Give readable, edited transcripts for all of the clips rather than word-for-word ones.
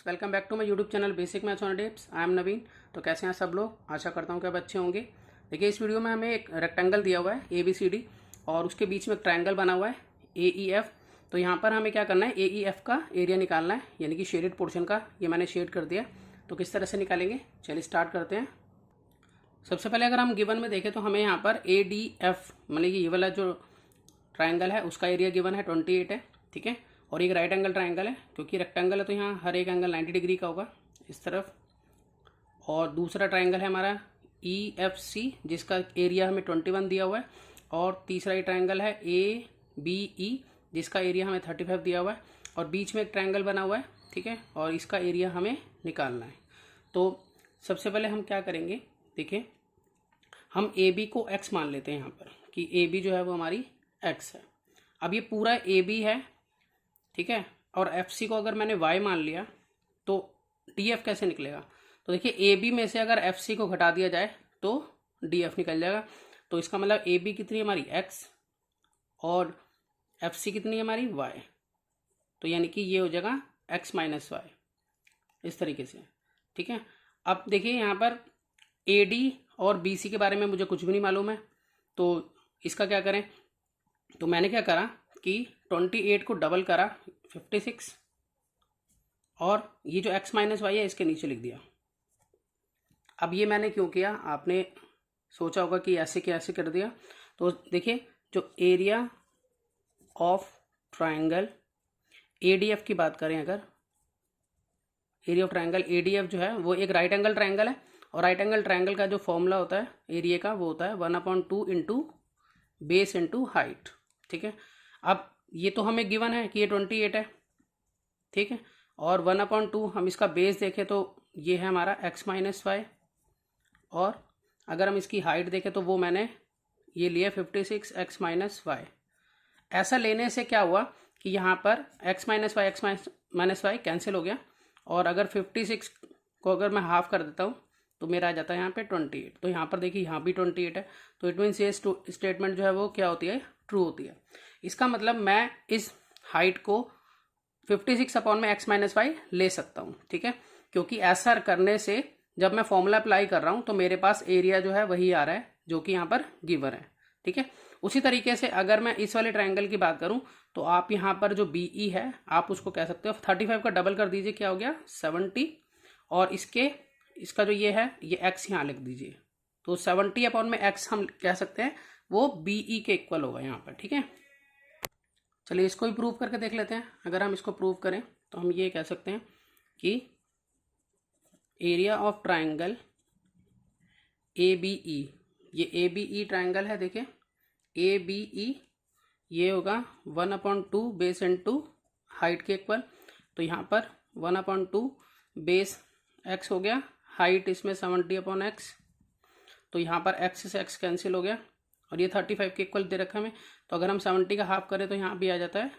Welcome back to my YouTube channel basic maths on tips. I am Naveen. तो कैसे हैं सब लोग? आशा करता हूँ कि आप अच्छे होंगे। देखिए, इस वीडियो में हमें एक रेक्टेंगल दिया हुआ है ABCD और उसके बीच में एक ट्रायंगल बना हुआ है AEF। तो यहाँ पर हमें क्या करना है, AEF का एरिया निकालना है, यानी कि शेडेड पोर्शन का। ये मैंने शेड कर दिया। तो किस तरह से निकालेंगे, चलिए स्टार्ट करते हैं। सबसे पहले अगर हम गिवन में देखें तो हमें यहाँ पर ADF मतलब ये वाला जो ट्रायंगल है उसका एरिया गिवन है 28 है, ठीक है। और एक राइट एंगल ट्रायंगल है, क्योंकि रेक्टेंगल है तो यहाँ हर एक एंगल 90 डिग्री का होगा इस तरफ। और दूसरा ट्रायंगल है हमारा EFC जिसका एरिया हमें 21 दिया हुआ है। और तीसरा ये ट्रायंगल है ABE जिसका एरिया हमें 35 दिया हुआ है। और बीच में एक ट्रायंगल बना हुआ है, ठीक है, और इसका एरिया हमें निकालना है। तो सबसे पहले हम क्या करेंगे, देखिए हम AB को x मान लेते हैं यहाँ पर, कि AB जो है वो हमारी x है। अब ये पूरा AB है, ठीक है, और FC को अगर मैंने y मान लिया तो DF कैसे निकलेगा? तो देखिए AB में से अगर FC को घटा दिया जाए तो DF निकल जाएगा। तो इसका मतलब AB कितनी है हमारी x और FC कितनी है हमारी y। तो यानी कि ये हो जाएगा x माइनस y, इस तरीके से, ठीक है। अब देखिए यहाँ पर AD और BC के बारे में मुझे कुछ भी नहीं मालूम है, तो इसका क्या करें? तो मैंने क्या करा कि 28 को डबल करा 56 और ये जो x माइनस वाई है इसके नीचे लिख दिया। अब ये मैंने क्यों किया, आपने सोचा होगा कि ऐसे कैसे कर दिया। तो देखिए, जो एरिया ऑफ ट्रायंगल ADF की बात करें, अगर एरिया ऑफ ट्रायंगल ADF जो है वो एक राइट एंगल ट्रायंगल है। और राइट एंगल ट्रायंगल का जो फॉर्मूला होता है एरिया का, वो होता है 1/2 इंटू बेस इंटू हाइट, ठीक है। अब ये तो हमें गिवन है कि ये 28 है, ठीक है, और 1/2 हम इसका बेस देखें तो ये है हमारा x माइनस वाई। और अगर हम इसकी हाइट देखें तो वो मैंने ये लिया 56 x माइनस वाई। ऐसा लेने से क्या हुआ कि यहाँ पर x माइनस वाई कैंसिल हो गया। और अगर 56 को अगर मैं हाफ कर देता हूँ तो मेरा आ जाता है यहाँ पे 28। तो यहाँ पर देखिए यहाँ भी 28 है। तो इट मीन्स ये स्टेटमेंट जो है वो क्या होती है, ट्रू होती है। इसका मतलब मैं इस हाइट को 56 अपॉन में x माइनस वाई ले सकता हूँ, ठीक है, क्योंकि ऐसा करने से जब मैं फॉर्मूला अप्लाई कर रहा हूँ तो मेरे पास एरिया जो है वही आ रहा है जो कि यहाँ पर गिवन है, ठीक है। उसी तरीके से अगर मैं इस वाले ट्रायंगल की बात करूँ तो आप यहाँ पर जो BE है आप उसको कह सकते हो 35 का डबल कर दीजिए, क्या हो गया 70। और इसका जो ये है ये x यहाँ लिख दीजिए। तो 70 अपॉन में x हम कह सकते हैं वो BE के इक्वल होगा यहाँ पर, ठीक है। चलिए इसको भी प्रूव करके देख लेते हैं। अगर हम इसको प्रूव करें तो हम ये कह सकते हैं कि एरिया ऑफ ट्रायंगल ABE, ये ABE ट्रायंगल है, देखिए ABE ये होगा 1/2 बेस इंटू हाइट के इक्वल। तो यहाँ पर 1/2 बेस x हो गया, हाइट इसमें 70 अपॉन x। तो यहाँ पर x से x कैंसिल हो गया और ये 35 के इक्वल दे रखा हमें। तो अगर हम 70 का हाफ करें तो यहाँ भी आ जाता है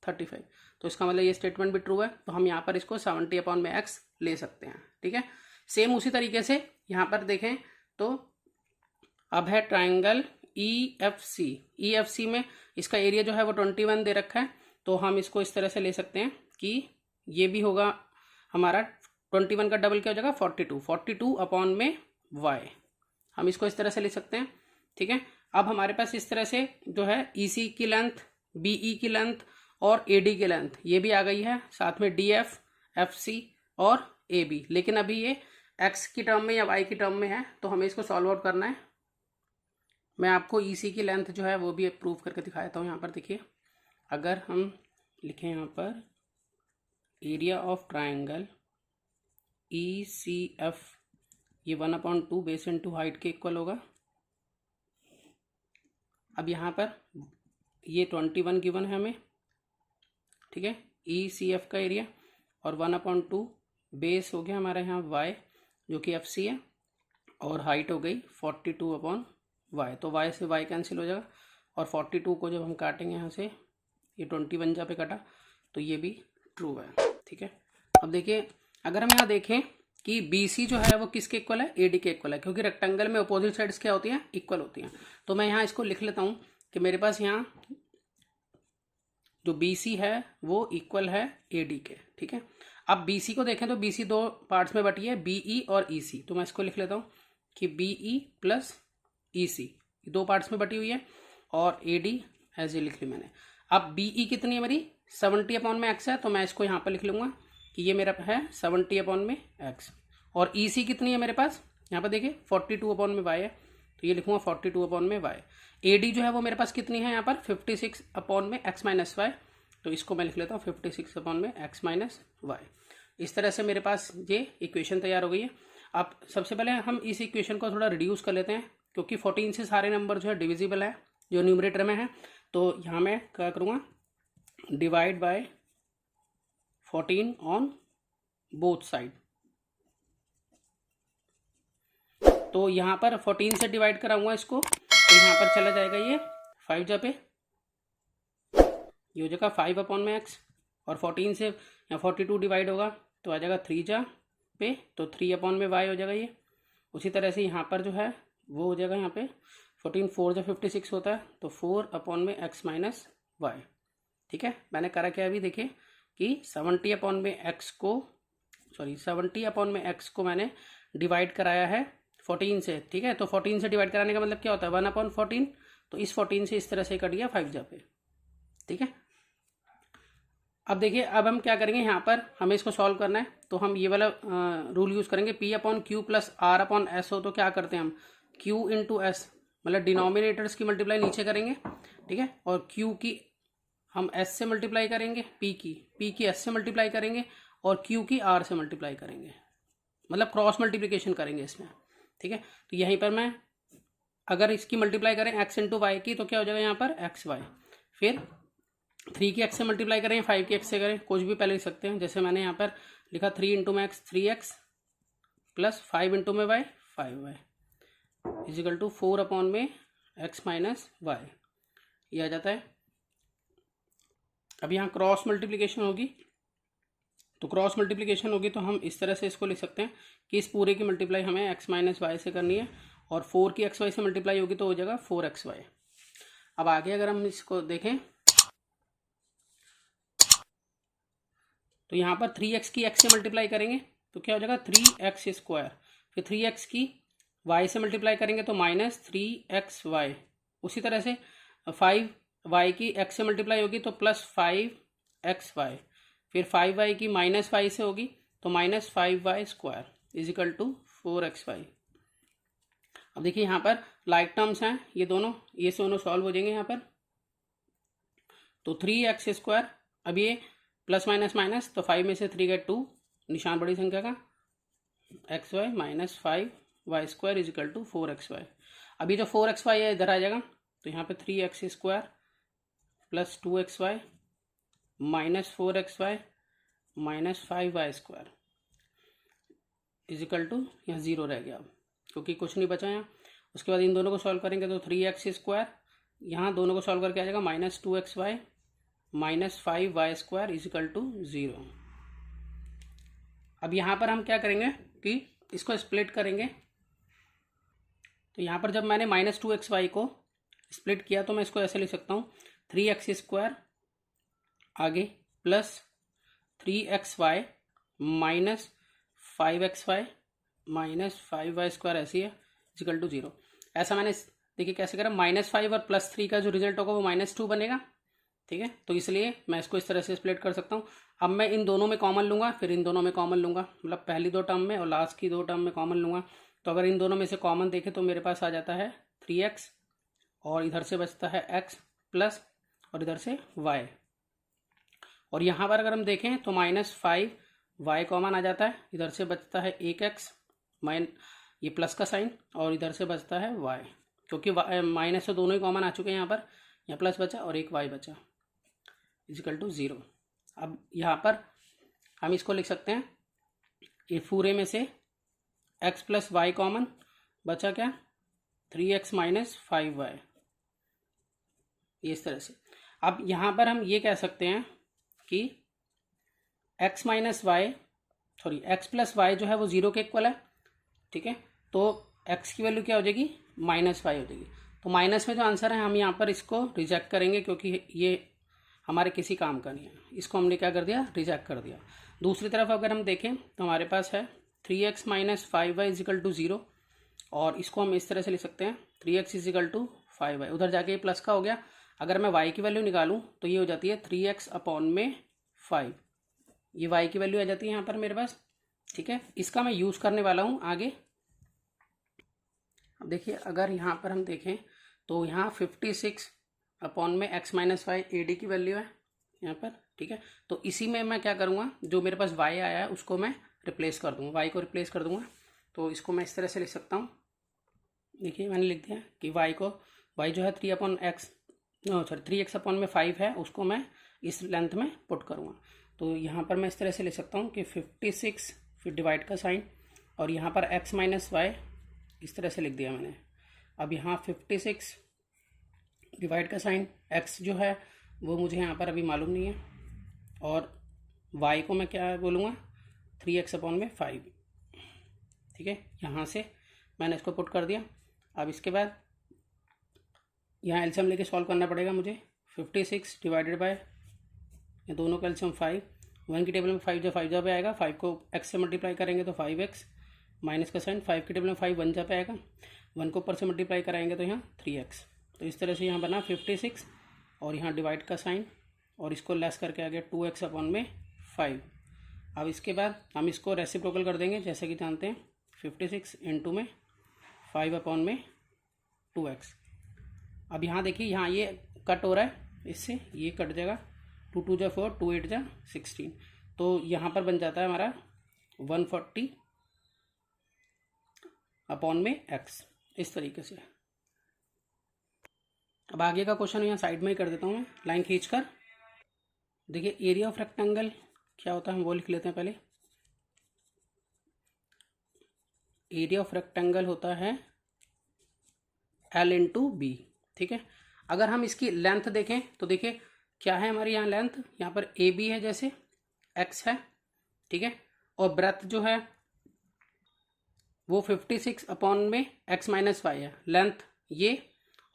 35। तो इसका मतलब ये स्टेटमेंट भी ट्रू है। तो हम यहाँ पर इसको 70 अपॉन में x ले सकते हैं, ठीक है। सेम उसी तरीके से यहाँ पर देखें तो अब है ट्रायंगल EFC में इसका एरिया जो है वो 21 दे रखा है। तो हम इसको इस तरह से ले सकते हैं कि ये भी होगा हमारा 21 का डबल क्या हो जाएगा 42 अपॉन में y। हम इसको इस तरह से ले सकते हैं, ठीक है। अब हमारे पास इस तरह से जो है EC की लेंथ, BE की लेंथ और AD की लेंथ ये भी आ गई है, साथ में DF, FC और AB। लेकिन अभी ये x की टर्म में या y की टर्म में है, तो हमें इसको सॉल्व आउट करना है। मैं आपको EC की लेंथ जो है वो भी प्रूव करके दिखाता हूँ। यहाँ पर देखिए, अगर हम लिखें यहाँ पर एरिया ऑफ ट्रायंगल ECF, ये 1/2 बेस इंटू हाइट के इक्वल होगा। अब यहाँ पर ये 21 गिवन है हमें, ठीक है, ECF का एरिया। और 1/2 बेस हो गया हमारे यहाँ y जो कि FC है, और हाइट हो गई 42 अपॉन y। तो y से y कैंसिल हो जाएगा। और 42 को जब हम काटेंगे यहाँ से, ये 21 जहाँ पे कटा, तो ये भी ट्रू है, ठीक है। अब देखिए, अगर हम यहाँ देखें कि BC जो है वो किसके इक्वल है, AD के इक्वल है, क्योंकि रेक्टेंगल में अपोजिट साइड्स क्या होती हैं, इक्वल होती हैं। तो मैं यहाँ इसको लिख लेता हूँ कि मेरे पास यहाँ जो BC है वो इक्वल है AD के, ठीक है। अब बी सी को देखें तो बी सी 2 पार्ट्स में बटी है, बी ई और ई सी। तो मैं इसको लिख लेता हूँ कि बी ई प्लस ई सी 2 पार्ट्स में बटी हुई है, और ए डी एज ए लिख ली मैंने। अब बी ई कितनी है मेरी 70/x है, तो मैं इसको यहाँ पर लिख लूँगा कि ये मेरा है 70/x। और ई सी कितनी है मेरे पास, यहाँ पर देखिए 42/y है, तो ये लिखूँगा 42/y। ए डी जो है वो मेरे पास कितनी है यहाँ पर 56/x-y, तो इसको मैं लिख लेता हूँ 56/x-y। इस तरह से मेरे पास ये इक्वेशन तैयार हो गई है। अब सबसे पहले हम इस इक्वेशन को थोड़ा रिड्यूस कर लेते हैं, क्योंकि 14 से सारे नंबर जो है डिविजिबल है जो न्यूमरेटर में है। तो यहाँ मैं क्या करूँगा, divide by 14 on both side. तो यहाँ पर 14 से डिवाइड कराऊंगा इसको, तो यहाँ पर चला जाएगा ये 5 जा पे, ये हो जाएगा 5/x, और 14 से यहाँ 42 डिवाइड होगा तो आ जाएगा 3 जा पे, तो 3/y हो जाएगा ये। उसी तरह से यहाँ पर जो है वो हो जाएगा यहाँ पे 14 4 जा 56 होता है, तो 4/x-y। ठीक है, मैंने करा क्या अभी देखिए कि 70/x को मैंने डिवाइड कराया है 14 से। ठीक है, तो 14 से डिवाइड कराने का मतलब क्या होता है 1/14, तो इस 14 से इस तरह से कट गया 5 जा पे। ठीक है, अब देखिए अब हम क्या करेंगे, यहाँ पर हमें इसको सॉल्व करना है, तो हम ये वाला रूल यूज़ करेंगे, P/Q प्लस R/S हो तो क्या करते हैं हम Q इंटू एस, मतलब डिनोमिनेटर्स की मल्टीप्लाई नीचे करेंगे। ठीक है, और Q की हम S से मल्टीप्लाई करेंगे, P की S से मल्टीप्लाई करेंगे, और Q की R से मल्टीप्लाई करेंगे, मतलब क्रॉस मल्टीप्लिकेशन करेंगे इसमें। ठीक है, तो यहीं पर मैं अगर इसकी मल्टीप्लाई करें x इंटू वाई की, तो क्या हो जाएगा यहाँ पर XY। फिर 3 की x से मल्टीप्लाई करें, 5 की x से करें, कुछ भी पहले लिख सकते हैं। जैसे मैंने यहाँ पर लिखा 3 इंटू में x 3x प्लस 5 इंटू में y 5y equal to 4/x-y, ये आ जाता है। अब यहाँ क्रॉस मल्टीप्लिकेशन होगी, तो क्रॉस मल्टीप्लिकेशन होगी तो हम इस तरह से इसको लिख सकते हैं कि इस पूरे की मल्टीप्लाई हमें x-y से करनी है, और 4 की xy से मल्टीप्लाई होगी तो हो जाएगा 4xy। अब आगे अगर हम इसको देखें तो यहाँ पर 3x की x से मल्टीप्लाई करेंगे तो क्या हो जाएगा 3x², फिर 3x की y से मल्टीप्लाई करेंगे तो -3xy। उसी तरह से 5y की x से मल्टीप्लाई होगी तो +5xy, फिर 5y की -y से होगी तो -5y² इजिकल टू 4xy। अब देखिए यहाँ पर लाइक टर्म्स हैं ये दोनों सॉल्व हो जाएंगे यहाँ पर, तो 3x², अब ये प्लस माइनस माइनस, तो 5 में से 3 गए 2, निशान बड़ी संख्या का xy -5y² is equal to 4xy। अभी जो 4xy है इधर आ जाएगा, तो यहाँ पे 3x² plus 2xy -4xy -5y² is equal to यहाँ 0 रह गया, अब क्योंकि कुछ नहीं बचा यहाँ। उसके बाद इन दोनों को सॉल्व करेंगे तो 3x², यहाँ दोनों को सॉल्व करके आ जाएगा -2xy -5y² इजिकल टू 0। अब यहाँ पर हम क्या करेंगे कि इसको स्प्लिट करेंगे, तो यहाँ पर जब मैंने -2xy को स्प्लिट किया तो मैं इसको ऐसे लिख सकता हूँ 3x² आगे प्लस 3xy -5xy -5y² ऐसी है इजिकल टू 0। ऐसा मैंने देखिए कैसे करा, -5 और +3 का जो रिजल्ट होगा वो -2 बनेगा। ठीक है, तो इसलिए मैं इसको इस तरह से स्प्लिट कर सकता हूँ। अब मैं इन दोनों में कॉमन लूँगा, फिर इन दोनों में कॉमन लूँगा, मतलब पहली 2 टर्म में और लास्ट की 2 टर्म में कॉमन लूँगा। तो अगर इन दोनों में से कॉमन देखें तो मेरे पास आ जाता है 3x, और इधर से बचता है x प्लस, और इधर से y, और यहाँ पर अगर हम देखें तो -5y कॉमन आ जाता है, इधर से बचता है 1x ये प्लस का साइन, और इधर से बचता है y, क्योंकि माइनस से दोनों ही कॉमन आ चुके हैं। यहाँ प्लस बचा और एक y बचा इजिकल टू 0। अब यहाँ पर हम इसको लिख सकते हैं, ये पूरे में से x प्लस वाई कॉमन बचा क्या 3x - 5y, इस तरह से। अब यहाँ पर हम ये कह सकते हैं कि x प्लस वाई जो है वो 0 के इक्वल है। ठीक है, तो x की वैल्यू क्या हो जाएगी -5 हो जाएगी। तो माइनस में जो आंसर है हम यहाँ पर इसको रिजेक्ट करेंगे, क्योंकि ये हमारे किसी काम का नहीं है, इसको हमने क्या कर दिया रिजेक्ट कर दिया। दूसरी तरफ अगर हम देखें तो हमारे पास है 3x minus 5y equal to 0, और इसको हम इस तरह से लिख सकते हैं 3x इजिकल टू 5y। उधर जाके ये प्लस का हो गया। अगर मैं y की वैल्यू निकालूं तो ये हो जाती है 3x अपॉन में 5, ये y की वैल्यू आ जाती है यहाँ पर मेरे पास। ठीक है, इसका मैं यूज़ करने वाला हूँ आगे। अब देखिए अगर यहाँ पर हम देखें तो यहाँ 56 अपॉन में x माइनस 5 AD की वैल्यू है यहाँ पर। ठीक है, तो इसी में मैं क्या करूँगा, जो मेरे पास y आया है उसको मैं रिप्लेस कर दूँगा, y को रिप्लेस कर दूँगा। तो इसको मैं इस तरह से लिख सकता हूँ। देखिए मैंने लिख दिया कि y जो है 3x अपॉन में 5 है, उसको मैं इस लेंथ में पुट करूँगा। तो यहाँ पर मैं इस तरह से लिख सकता हूँ कि 56 फिर डिवाइड का साइन, और यहाँ पर x माइनस वाई इस तरह से लिख दिया मैंने। अब यहाँ 56 डिवाइड का साइन, x जो है वो मुझे यहाँ पर अभी मालूम नहीं है, और y को मैं क्या बोलूँगा 3x अपॉन में 5। ठीक है, यहाँ से मैंने इसको पुट कर दिया। अब इसके बाद यहाँ एलसीएम लेके सॉल्व करना पड़ेगा मुझे। 56 डिवाइडेड बाय, ये दोनों का एलसीएम 5, 1 की टेबल में 5 जा पे आएगा, 5 को x से मल्टीप्लाई करेंगे तो 5x, माइनस का साइन 5 की टेबल में 5 1 जा पे आएगा, 1 को ऊपर से मल्टीप्लाई कराएंगे तो यहाँ 3x। तो इस तरह से यहाँ बना 56, और यहाँ डिवाइड का साइन, और इसको लेस करके आ गया 2x अपॉन में 5। अब इसके बाद हम इसको रेसिप्रोकल कर देंगे, जैसे कि जानते हैं 56 इंटू में 5 अपॉन में 2x। अब यहाँ देखिए यहाँ ये कट हो रहा है, इससे ये कट जाएगा, 2 2 जा 4, 2 8 जा 16, तो यहाँ पर बन जाता है हमारा 140 अपॉन में x, इस तरीके से। अब आगे का क्वेश्चन यहाँ साइड में ही कर देता हूँ मैं लाइन खींचकर। देखिए एरिया ऑफ रेक्टेंगल क्या होता है, हम वो लिख लेते हैं पहले। एरिया ऑफ रेक्टेंगल होता है L इंटू बी। ठीक है, अगर हम इसकी लेंथ देखें तो देखिए क्या है हमारी यहाँ लेंथ, यहाँ पर ए बी है, जैसे x है। ठीक है, और ब्रेथ जो है वो 56 अपॉन में x माइनस 5 है, लेंथ ये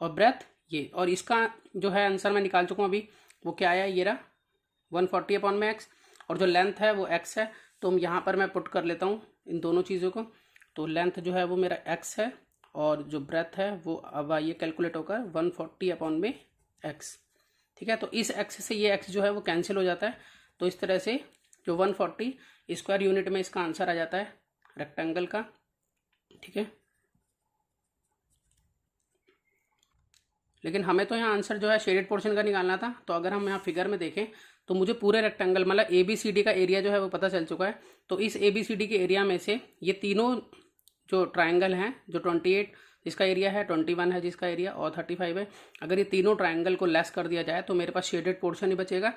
और ब्रेथ ये, और इसका जो है आंसर मैं निकाल चुका हूँ अभी, वो क्या आया, ये रहा 140 अपॉन में x, और जो लेंथ है वो x है। तो हम यहाँ पर मैं पुट कर लेता हूँ इन दोनों चीज़ों को। तो लेंथ जो है वो मेरा x है, और जो ब्रेथ है वो अब ये कैलकुलेट होकर 140 अपॉन में x। ठीक है, तो इस x से ये x जो है वो कैंसिल हो जाता है। तो इस तरह से जो 140 स्क्वायर यूनिट में इसका आंसर आ जाता है रेक्टेंगल का। ठीक है, लेकिन हमें तो यहाँ आंसर जो है शेडेड पोर्शन का निकालना था। तो अगर हम यहाँ फिगर में देखें तो मुझे पूरे रेक्टेंगल मतलब ABCD का एरिया जो है वो पता चल चुका है। तो इस ABCD के एरिया में से ये तीनों जो ट्रायंगल हैं, जो 28 जिसका एरिया है, 21 है जिसका एरिया, और 35 है, अगर ये तीनों ट्रायंगल को लेस कर दिया जाए तो मेरे पास शेडेड पोर्शन ही बचेगा।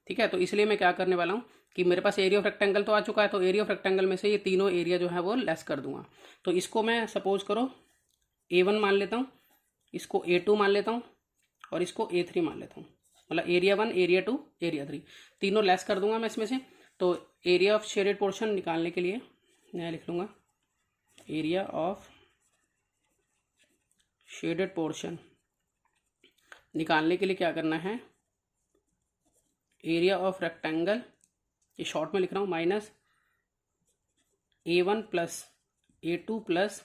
ठीक है, तो इसलिए मैं क्या करने वाला हूँ कि मेरे पास एरिया ऑफ रेक्टेंगल तो आ चुका है, तो एरिया ऑफ रेक्टेंगल में से ये तीनों एरिया जो है वो लेस कर दूंगा। तो इसको मैं सपोज करो A1 मान लेता हूँ, इसको A2 मान लेता हूँ, और इसको A3 मान लेता हूँ, मतलब एरिया 1, एरिया 2, एरिया 3 तीनों लेस कर दूंगा मैं इसमें से। तो एरिया ऑफ शेडेड पोर्शन निकालने के लिए मैं लिख लूँगा एरिया ऑफ शेडेड पोर्शन निकालने के लिए क्या करना है, एरिया ऑफ रेक्टेंगल, ये शॉर्ट में लिख रहा हूँ, minus A1 plus A2 plus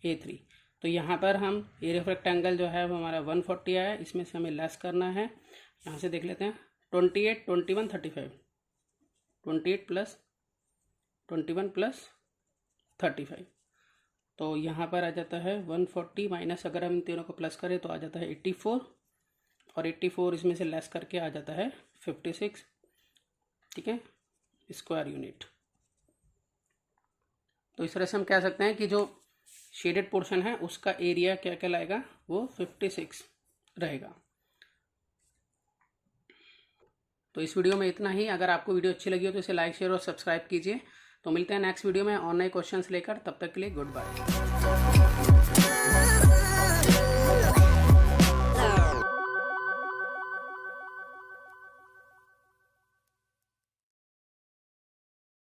A3। तो यहाँ पर हम एरिया ऑफ रेक्टेंगल जो है वो हमारा 140 आया, इसमें से हमें लेस करना है। यहाँ से देख लेते हैं 28, 21, 35, 28 प्लस 21 प्लस 35, तो यहाँ पर आ जाता है 140 माइनस, अगर हम तीनों को प्लस करें तो आ जाता है 84, और 84 इसमें से लेस करके आ जाता है 56। ठीक है, स्क्वायर यूनिट। तो इस तरह से हम कह सकते हैं कि जो शेडेड पोर्शन है उसका एरिया क्या कहलाएगा, वो 56 रहेगा। तो इस वीडियो में इतना ही। अगर आपको वीडियो अच्छी लगी हो तो इसे लाइक, शेयर और सब्सक्राइब कीजिए। तो मिलते हैं नेक्स्ट वीडियो में और नए क्वेश्चंस लेकर, तब तक के लिए गुड बाय।